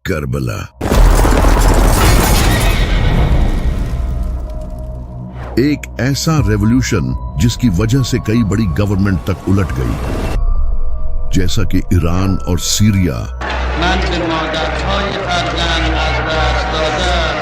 کربلا۔ ایک ایسا ریولوشن جس کی وجہ سے کئی بڑی گورنمنٹ تک الٹ گئی، جیسا کہ ایران اور سیریا۔ من به مادرهای فرزند از دست دادم.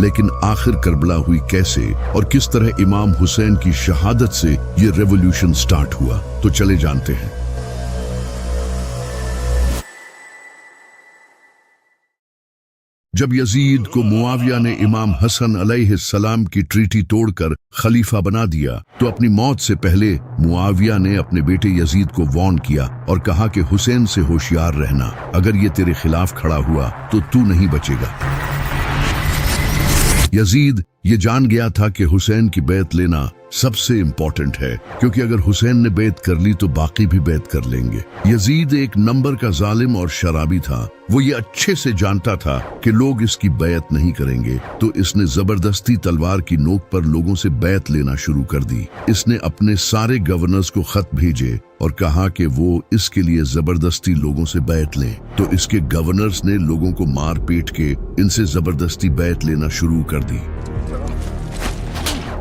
لیکن آخر کربلا ہوئی کیسے اور کس طرح امام حسین کی شہادت سے یہ ریولوشن سٹارٹ ہوا، تو چلے جانتے ہیں۔ جب یزید کو معاویہ نے امام حسن علیہ السلام کی ٹریٹی توڑ کر خلیفہ بنا دیا تو اپنی موت سے پہلے معاویہ نے اپنے بیٹے یزید کو وارن کیا اور کہا کہ حسین سے ہوشیار رہنا، اگر یہ تیرے خلاف کھڑا ہوا تو تو نہیں بچے گا۔ یزید یہ جان گیا تھا کہ حسین کی بیعت لینا سب سے امپورٹنٹ ہے، کیونکہ اگر حسین نے بیعت کر لی تو باقی بھی بیعت کر لیں گے۔ یزید ایک نمبر کا ظالم اور شرابی تھا، وہ یہ اچھے سے جانتا تھا کہ لوگ اس کی بیعت نہیں کریں گے، تو اس نے زبردستی تلوار کی نوک پر لوگوں سے بیعت لینا شروع کر دی۔ اس نے اپنے سارے گورنرز کو خط بھیجے اور کہا کہ وہ اس کے لیے زبردستی لوگوں سے بیعت لیں، تو اس کے گورنرز نے لوگوں کو مار پیٹ کے ان سے زبردستی بیعت لینا شروع کر دی۔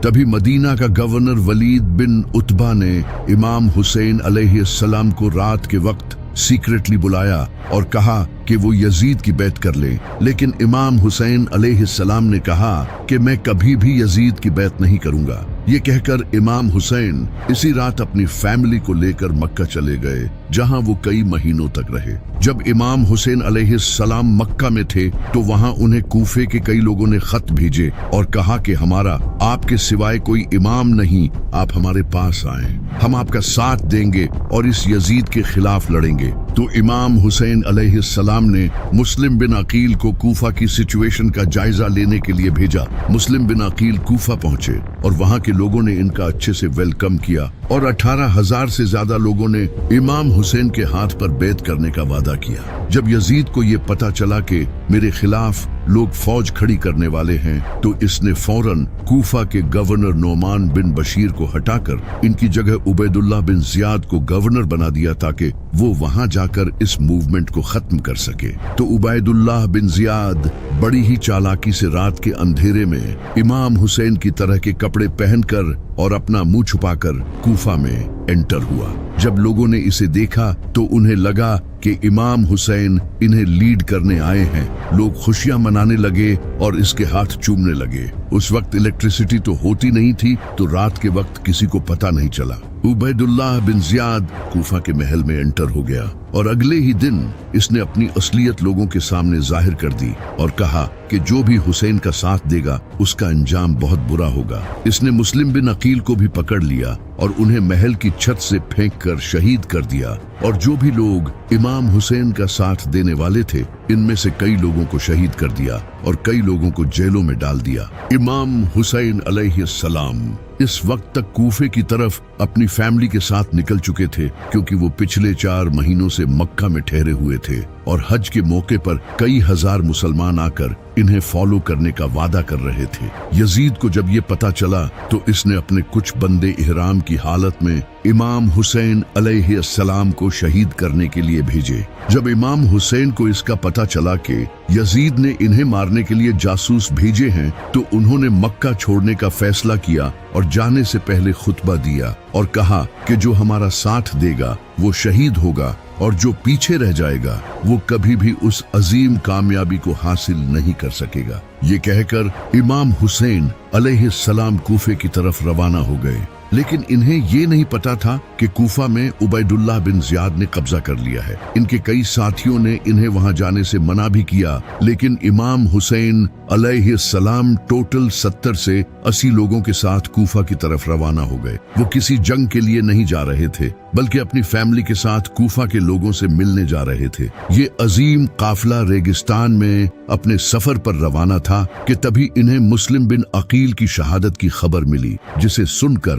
تبھی مدینہ کا گورنر ولید بن عتبہ نے امام حسین علیہ السلام کو رات کے وقت سیکریٹلی بلایا اور کہا کہ وہ یزید کی بیعت کر لیں، لیکن امام حسین علیہ السلام نے کہا کہ میں کبھی بھی یزید کی بیعت نہیں کروں گا۔ یہ کہہ کر امام حسین اسی رات اپنی فیملی کو لے کر مکہ چلے گئے، جہاں وہ کئی مہینوں تک رہے۔ جب امام حسین علیہ السلام مکہ میں تھے تو وہاں انہیں کوفے کے کئی لوگوں نے خط بھیجے اور کہا کہ ہمارا آپ کے سوائے کوئی امام نہیں، آپ ہمارے پاس آئیں، ہم آپ کا ساتھ دیں گے اور اس یزید کے خلاف لڑیں گے۔ تو امام حسین علیہ السلام نے مسلم بن عقیل کو کوفہ کی سچویشن کا جائزہ لینے کے لیے بھیجا۔ مسلم بن عقیل کوفہ پہنچے اور وہاں کے لوگوں نے ان کا اچھے سے ویلکم کیا اور 18,000 سے زیادہ لوگوں نے امام حسین کے ہاتھ پر بیعت کرنے کا وعدہ کیا۔ جب یزید کو یہ پتا چلا کہ میرے خلاف لوگ فوج کھڑی کرنے والے ہیں تو اس نے فوراً کوفہ کے گورنر نعمان بن بشیر کو ہٹا کر ان کی جگہ عبید اللہ بن زیاد کو گورنر بنا دیا تاکہ وہ وہاں جا کر اس موومنٹ کو ختم کر سکے۔ تو عبید اللہ بن زیاد بڑی ہی چالاکی سے رات کے اندھیرے میں امام حسین کی طرح کے کپڑے پہن کر اور اپنا منہ چھپا کر کوفہ میں انٹر ہوا۔ جب لوگوں نے اسے دیکھا تو انہیں لگا کہ امام حسین انہیں لیڈ کرنے آئے ہیں۔ لوگ خوشیاں منانے لگے اور اس کے ہاتھ چومنے لگے۔ اس وقت الیکٹریسٹی تو ہوتی نہیں تھی تو رات کے وقت کسی کو پتہ نہیں چلا۔ عبید اللہ بن زیاد کوفہ کے محل میں انٹر ہو گیا اور اگلے ہی دن اس نے اپنی اصلیت لوگوں کے سامنے ظاہر کر دی اور کہا کہ جو بھی حسین کا ساتھ دے گا اس کا انجام بہت برا ہوگا۔ اس نے مسلم بن عقیل کو بھی پکڑ لیا اور انہیں محل کی چھت سے پھینک کر شہید کر دیا، اور جو بھی لوگ امام حسین کا ساتھ دینے والے تھے ان میں سے کئی لوگوں کو شہید کر دیا اور کئی لوگوں کو جیلوں میں ڈال دیا۔ امام حسین علیہ السلام اس وقت تک کوفے کی طرف اپنی فیملی کے ساتھ نکل چکے تھے، کیونکہ وہ پچھلے 4 مہینوں سے مکہ میں ٹھہرے ہوئے تھے اور حج کے موقع پر کئی ہزار مسلمان آ کر انہیں فالو کرنے کا وعدہ کر رہے تھے۔ یزید کو جب یہ پتا چلا تو اس نے اپنے کچھ بندے احرام کی حالت میں امام حسین علیہ السلام کو شہید کرنے کے لیے بھیجے۔ جب امام حسین کو اس کا پتا چلا کہ یزید نے انہیں مارنے کے لیے جاسوس بھیجے ہیں تو انہوں نے مکہ چھوڑنے کا فیصلہ کیا اور جانے سے پہلے خطبہ دیا اور کہا کہ جو ہمارا ساتھ دے گا وہ شہید ہوگا اور جو پیچھے رہ جائے گا وہ کبھی بھی اس عظیم کامیابی کو حاصل نہیں کر سکے گا۔ یہ کہہ کر امام حسین علیہ السلام کوفے کی طرف روانہ ہو گئے، لیکن انہیں یہ نہیں پتا تھا کہ کوفہ میں عبید اللہ بن زیاد نے قبضہ کر لیا ہے۔ ان کے کئی ساتھیوں نے انہیں وہاں جانے سے منع بھی کیا، لیکن امام حسین علیہ السلام ٹوٹل 70 سے 80 لوگوں کے ساتھ کوفہ کی طرف روانہ ہو گئے۔ وہ کسی جنگ کے لیے نہیں جا رہے تھے بلکہ اپنی فیملی کے ساتھ کوفہ کے لوگوں سے ملنے جا رہے تھے۔ یہ عظیم قافلہ ریگستان میں اپنے سفر پر روانہ تھا کہ تبھی انہیں مسلم بن عقیل کی شہادت کی خبر ملی، جسے سن کر